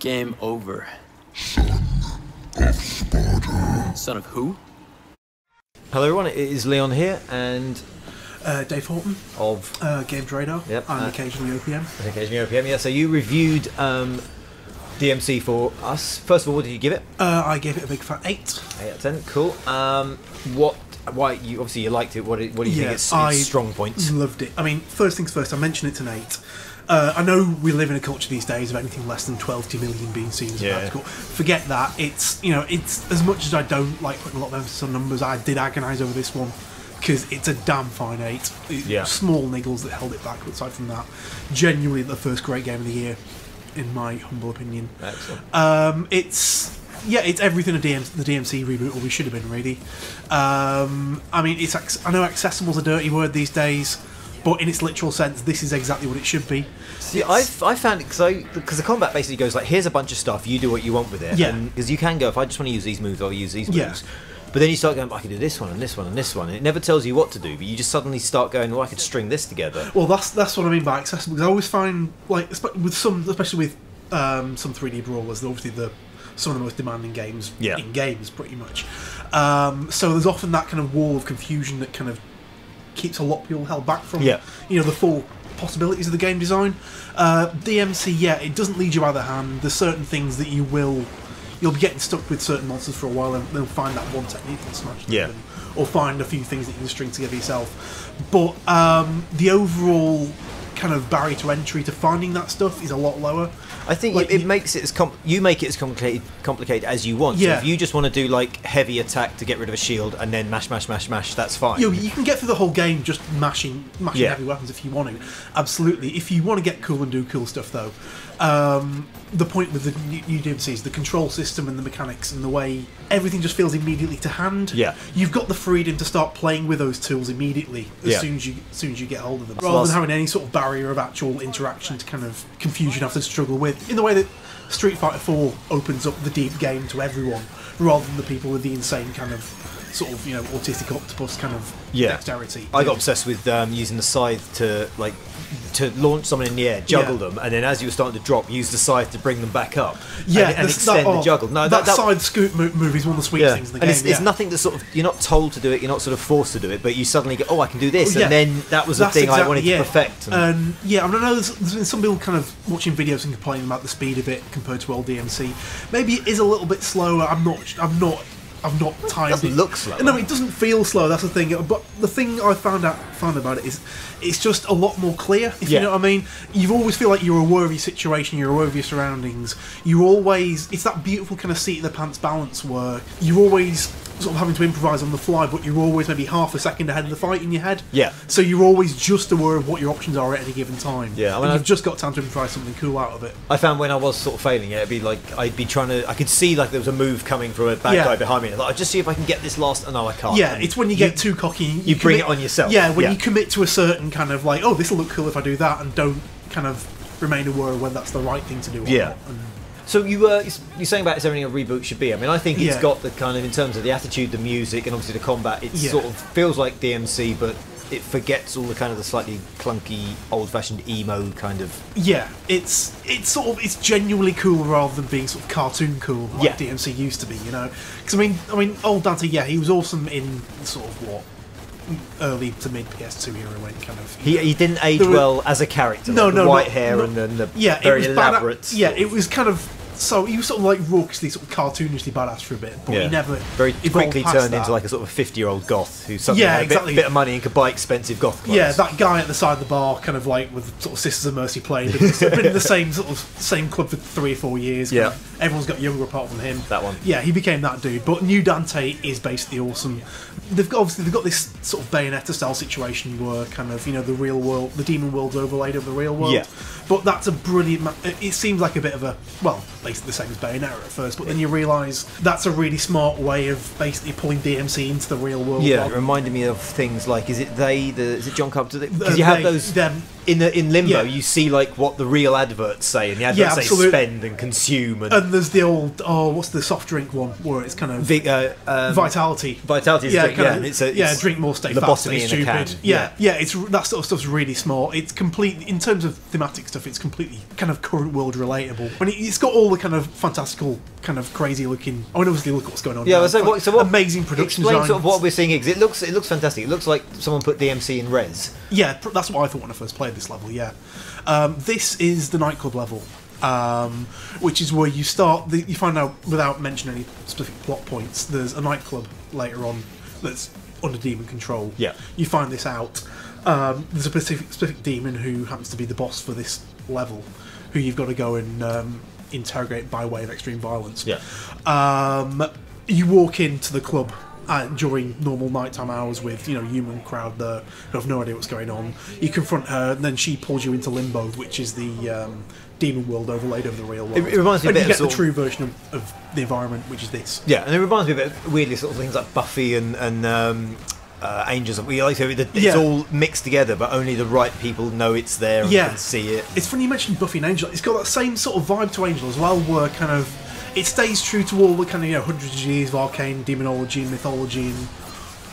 Game over. Son of who? Hello everyone, it is Leon here, and Dave Horton of Games Radar, yep, and occasionally OPM. And occasionally OPM, yeah. So you reviewed DmC for us. First of all, what did you give it? I gave it a big fat 8. 8 out of 10, cool. Why you obviously you liked it? What do you think its strong points? Loved it. I mean, first things first, I mentioned it to Nate. I know we live in a culture these days of anything less than 12 million being seen as a practical. Forget that. It's it's as much as I don't like putting a lot of emphasis on numbers, I did agonise over this one because it's a damn fine 8. Small niggles that held it back, but aside from that, genuinely the first great game of the year, in my humble opinion. Excellent. It's everything the DmC reboot always should have been, really. I mean, I know accessible's a dirty word these days, but in its literal sense, this is exactly what it should be. See, I found it because the combat basically goes like, here's a bunch of stuff, you do what you want with it. Yeah. Because you can go, if I just want to use these moves, I'll use these moves. Yeah. But then you start going, I can do this one and this one and this one. And it never tells you what to do, but you just suddenly start going, well, I could string this together. Well, that's what I mean by accessible. Because I always find, like, with especially with some 3D brawlers, they're obviously some of the most demanding games in games, pretty much. So there's often that kind of wall of confusion that kind of keeps a lot of people held back from the full possibilities of the game design. DmC, it doesn't lead you by the hand. There's certain things that you'll be getting stuck with certain monsters for a while, and they'll find that one technique and smash them, or find a few things that you can string together yourself. But the overall kind of barrier to entry to finding that stuff is a lot lower. I think it makes it as you make it as complicated as you want. So if you just want to do like heavy attack to get rid of a shield and then mash, that's fine. You can get through the whole game just mashing heavy weapons if you want to. Absolutely. If you want to get cool and do cool stuff, though, the point with the new DmC is the control system and the mechanics and the way everything just feels immediately to hand. Yeah. You've got the freedom to start playing with those tools immediately as soon as you get hold of them, rather than having any sort of barrier of actual interaction to kind of confuse you and have to struggle with. In the way that Street Fighter 4 opens up the deep game to everyone, rather than the people with the insane kind of sort of autistic octopus kind of dexterity. I got obsessed with using the scythe to launch someone in the air, juggle them, and then as you were starting to drop, use the scythe to bring them back up. And extend the juggle. No, that side scoop move is one of the sweetest things in the game. It's nothing that sort of you're not told to do it, you're not sort of forced to do it, but you suddenly go, oh, I can do this, and then that was the thing I wanted to perfect. I mean, I know there's been some people kind of watching videos and complaining about the speed of it compared to old DmC. Maybe it is a little bit slower. I've not timed it. It doesn't look slow. No, it doesn't feel slow. That's the thing. But the thing I found about it is it's just a lot more clear. If you know what I mean. You always feel like you're aware of your situation. You're aware of your surroundings. It's that beautiful kind of seat of the pants balance where you're always sort of having to improvise on the fly, but you're always maybe half a second ahead of the fight in your head. Yeah. So you're always just aware of what your options are at any given time. Yeah. I mean, you've just got time to improvise something cool out of it. I found when I was sort of failing it, it'd be like I'd be trying to. I could see like there was a move coming from a bad guy behind me. And I thought, I'll just see if I can get this last. No, I can't. Yeah, it's when you get too cocky. You bring it on yourself. Yeah, when you commit to a certain kind of like, oh, this will look cool if I do that, and don't kind of remain aware of whether that's the right thing to do or not. So you're saying about is everything a reboot should be. I mean, I think it's got the kind of, in terms of the attitude, the music, and obviously the combat, it sort of feels like DmC, but it forgets all the kind of the slightly clunky, old-fashioned emo kind of. Yeah, it's genuinely cool rather than being sort of cartoon cool like DmC used to be, Because I mean, old Dante, he was awesome in sort of early to mid PS2 era when kind of he didn't age well as a character. The white hair and then the very elaborate. It was kind of. So he was sort of like raucously, sort of cartoonishly badass for a bit, but he never very quickly turned into like a sort of 50-year-old goth who suddenly had a bit of money and could buy expensive goth clothes. Yeah, that guy at the side of the bar, kind of like with sort of Sisters of Mercy playing, been in the same club for 3 or 4 years. Yeah, everyone's got younger apart from him. That one. Yeah, he became that dude. But New Dante is basically awesome. They've got this sort of Bayonetta style situation where kind of the real world, the demon world's overlaid over the real world. Yeah. But that's a brilliant. It seems like a bit of a basically the same as Bayonetta at first, but then you realise that's a really smart way of basically pulling DmC into the real world. Yeah, it reminded me of things like is it John Carpenter? Because you have those in Limbo, you see like what the real adverts say, and the adverts say spend and consume, and there's the old what's the soft drink one where it's kind of Vitality. Vitality is drink more, stay fat, stay stupid. It's that sort of stuff's really smart. It's completely, in terms of thematic stuff, it's completely kind of current world relatable. When it's got all the kind of fantastical, kind of crazy looking. I mean, obviously look what's going on. Yeah, now. so what amazing production explain design. sort of what we're seeing here, 'cause it looks fantastic. It looks like someone put DmC in res. Yeah, that's what I thought when I first played this level. Yeah, this is the nightclub level, which is where you start. You find out without mentioning any specific plot points. There's a nightclub later on that's under demon control. Yeah, you find this out. There's a specific demon who happens to be the boss for this level, who you've got to go and interrogate by way of extreme violence. Yeah. You walk into the club during normal nighttime hours with human crowd there who have no idea what's going on. You confront her, and then she pulls you into limbo, which is the demon world overlaid over the real world. It reminds me and a bit you get of the true version of the environment, which is this. Yeah, and it reminds me a bit of weirdly sort of things like Buffy and Angels. It's all mixed together, but only the right people know it's there and can see it. It's funny you mentioned Buffy and Angel. It's got that same sort of vibe to Angel as well, where kind of it stays true to all the kind of hundreds of years of arcane demonology and mythology and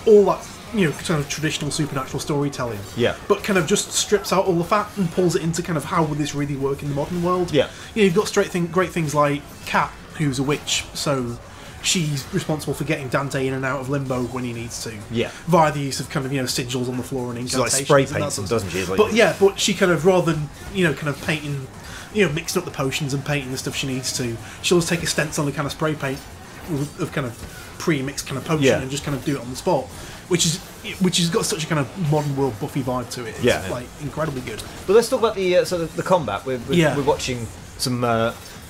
all that kind of traditional supernatural storytelling. Yeah. But kind of just strips out all the fat and pulls it into kind of how would this really work in the modern world. Yeah. You've got great things like Kat, who's a witch, so she's responsible for getting Dante in and out of limbo when he needs to. Yeah. Via the use of kind of sigils on the floor and incantations. She like spray paints them, doesn't she? But she kind of, rather than kind of painting, mixing up the potions and painting the stuff she needs to, she'll just take a stencil and kind of spray paint of kind of pre-mixed kind of potion and just kind of do it on the spot, which has got such a kind of modern world Buffy vibe to it. It's like incredibly good. But let's talk about the the combat. We're watching some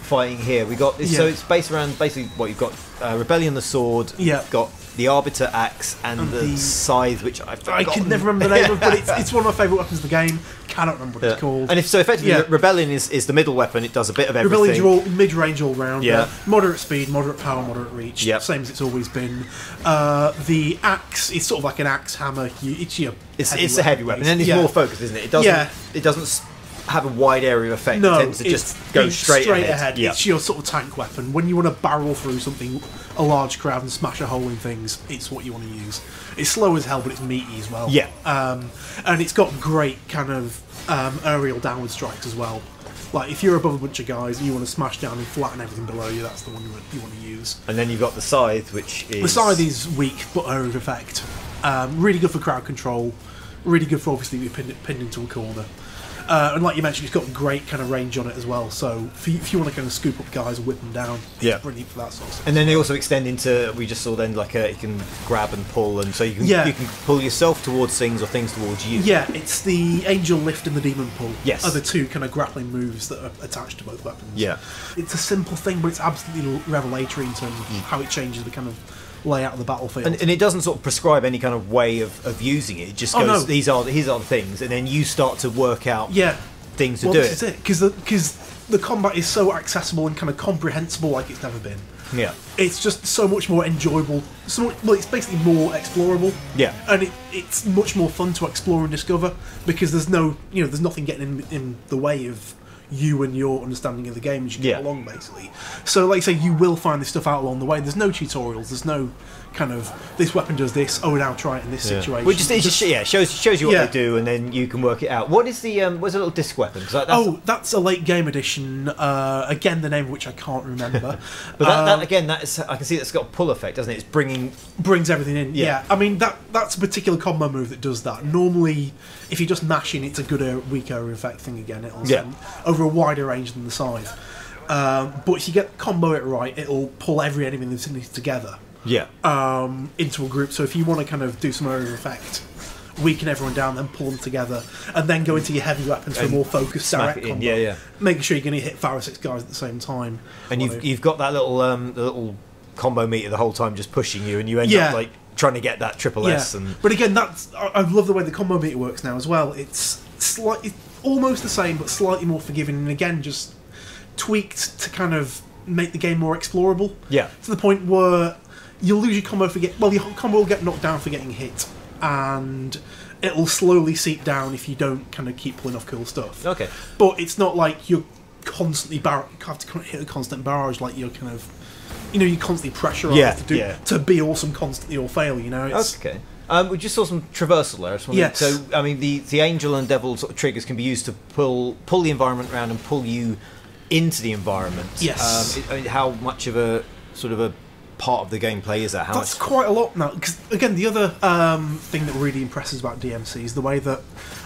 fighting here. We got this, so it's based around basically what you've got: Rebellion the sword. Yeah. Got the Arbiter axe and the scythe, which I can never remember the name of, but it's one of my favourite weapons of the game. Cannot remember what it's called. And effectively, Rebellion is the middle weapon. It does a bit of everything. Rebellion's mid-range all round. Yeah. Moderate speed, moderate power, moderate reach. Yep. Same as it's always been. The axe is sort of like an axe hammer. It's a heavy weapon, and it's more focused, isn't it? It doesn't have a wide area of effect. No, it tends to just go straight ahead. Yeah. It's your sort of tank weapon. When you want to barrel through something, a large crowd, and smash a hole in things, it's what you want to use. It's slow as hell, but it's meaty as well. Yeah. And it's got great kind of aerial downward strikes as well. Like, if you're above a bunch of guys and you want to smash down and flatten everything below you, that's the one you want to use. And then you've got the scythe, which is... The scythe is weak, but area of effect. Really good for crowd control. Really good for, obviously, being pinned into a corner. And like you mentioned, it's got great kind of range on it as well. So if you want to kind of scoop up guys and whip them down, it's brilliant for that sort of stuff. And then they also extend into, we just saw then, like you can grab and pull, and so you can pull yourself towards things or things towards you. Yeah, it's the angel lift and the demon pull. Yes. Are the two kind of grappling moves that are attached to both weapons. Yeah. It's a simple thing, but it's absolutely revelatory in terms of how it changes the kind of layout of the battlefield. And it doesn't sort of prescribe any kind of way of using it. It just goes, these are the things, and then you start to work out things to do this is it, because the combat is so accessible and kind of comprehensible like it's never been. Yeah. It's just so much more enjoyable. It's basically more explorable. Yeah. And it's much more fun to explore and discover because there's there's nothing getting in the way of you and your understanding of the game as you get along, basically. So, like I say, you will find this stuff out along the way. There's no tutorials. There's no kind of this weapon does this. Oh, now try it in this situation. Well, shows you what they do, and then you can work it out. What is the what's a little disc weapon? That's a late game edition. Again, the name of which I can't remember. But that is, I can see that's got a pull effect, doesn't it? It's brings everything in. Yeah. I mean that's a particular combo move that does that. Normally, if you're just mashing, it's a good weak area effect thing again. It'll send over a wider range than the scythe. But if you get combo it right, it'll pull every enemy in the vicinity together. Yeah. Into a group. So if you want to kind of do some area of effect, weaken everyone down, then pull them together, and then go into your heavy weapons for more focused direct combo. Making sure you're going to hit 5 or 6 guys at the same time. And you've got that little combo meter the whole time just pushing you, and you end up like trying to get that triple S. But again, I love the way the combo meter works now as well. It's slightly almost the same, but slightly more forgiving, and again just tweaked to kind of make the game more explorable. Yeah. To the point where you'll lose your combo your combo will get knocked down for getting hit, and it'll slowly seep down if you don't kind of keep pulling off cool stuff. Okay. But it's not like you're constantly have to hit a constant barrage, like you're kind of you're constantly pressurised to be awesome constantly or fail. It's, okay. We just saw some traversal there. Yes. So I mean, the angel and devil sort of triggers can be used to pull the environment around and pull you into the environment. Yes. I mean, how much of a sort of a part of the gameplay is that? That's quite a lot now. Because again, the other thing that really impresses about DmC is the way that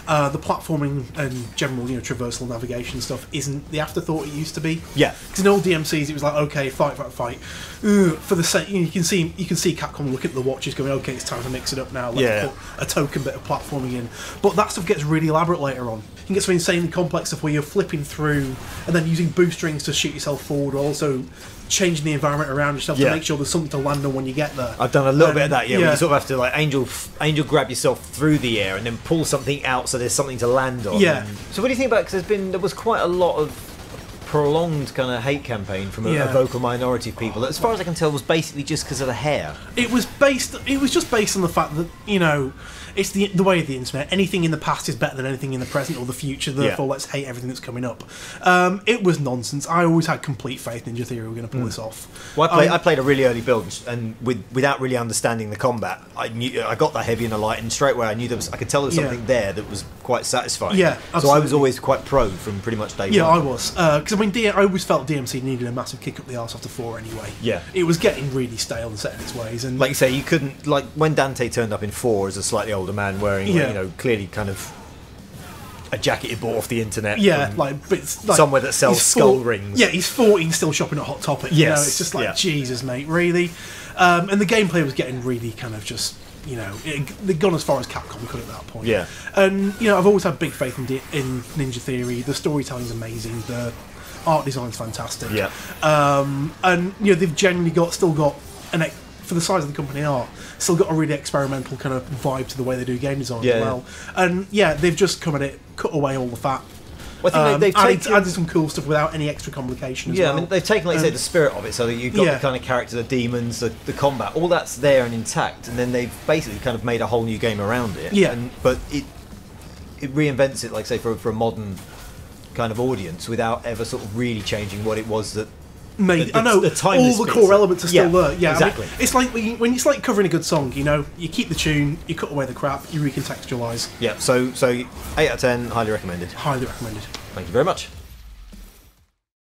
the platforming and general, traversal navigation stuff isn't the afterthought it used to be. Yeah. Because in old DMCs, it was like, okay, fight. For the sake, you can see Capcom look at the watches, going, okay, it's time to mix it up now. Let's put a token bit of platforming in. But that stuff gets really elaborate later on. You can get some insanely complex stuff where you're flipping through and then using boost strings to shoot yourself forward, or also changing the environment around yourself to make sure there's something to land on when you get there. I've done a little bit of that, where you sort of have to like angel grab yourself through the air and then pull something out so there's something to land on. Yeah. So what do you think about? Because there was quite a lot of prolonged kind of hate campaign from a vocal minority of people that, as far as I can tell, was basically just because of the hair. It was just based on the fact that it's the way of the internet. Anything in the past is better than anything in the present or the future. Therefore, let's hate everything that's coming up. It was nonsense. I always had complete faith Ninja Theory were going to pull this off. Well, I played a really early build, and without really understanding the combat, I got that heavy and a light, and straight away I knew I could tell there was something there that was quite satisfying. Yeah, absolutely. So I was always quite pro from pretty much day one. Yeah, I was, because I always felt DmC needed a massive kick up the arse after 4 anyway. Yeah, it was getting really stale and set in its ways, and like you say, you couldn't, like when Dante turned up in 4 as a slightly older man wearing clearly kind of a jacket he bought off the internet. Yeah, but somewhere that sells skull rings. Yeah, he's 14, still shopping at Hot Topic. Yes, it's just like Jesus, mate, really. And the gameplay was getting really kind of just. They'd gone as far as Capcom could at that point. Yeah. And, I've always had big faith in Ninja Theory. The storytelling's amazing. The art design's fantastic. Yeah. And, they've generally still got, for the size of the company are, still got a really experimental kind of vibe to the way they do game design as well. And, they've just come at it, cut away all the fat. Well, I think they've added some cool stuff without any extra complication as well. I mean, they've taken, like you say, the spirit of it, so that you've got the kind of character, the demons, the combat, all that's there and intact, and then they've basically kind of made a whole new game around it. Yeah. But it reinvents it, like say, for a modern kind of audience without ever sort of really changing what it was that... I know, all the core elements are still there. Yeah, exactly. I mean, it's like when it's like covering a good song, you keep the tune, you cut away the crap, you recontextualise. Yeah, so 8 out of 10, highly recommended. Highly recommended. Thank you very much.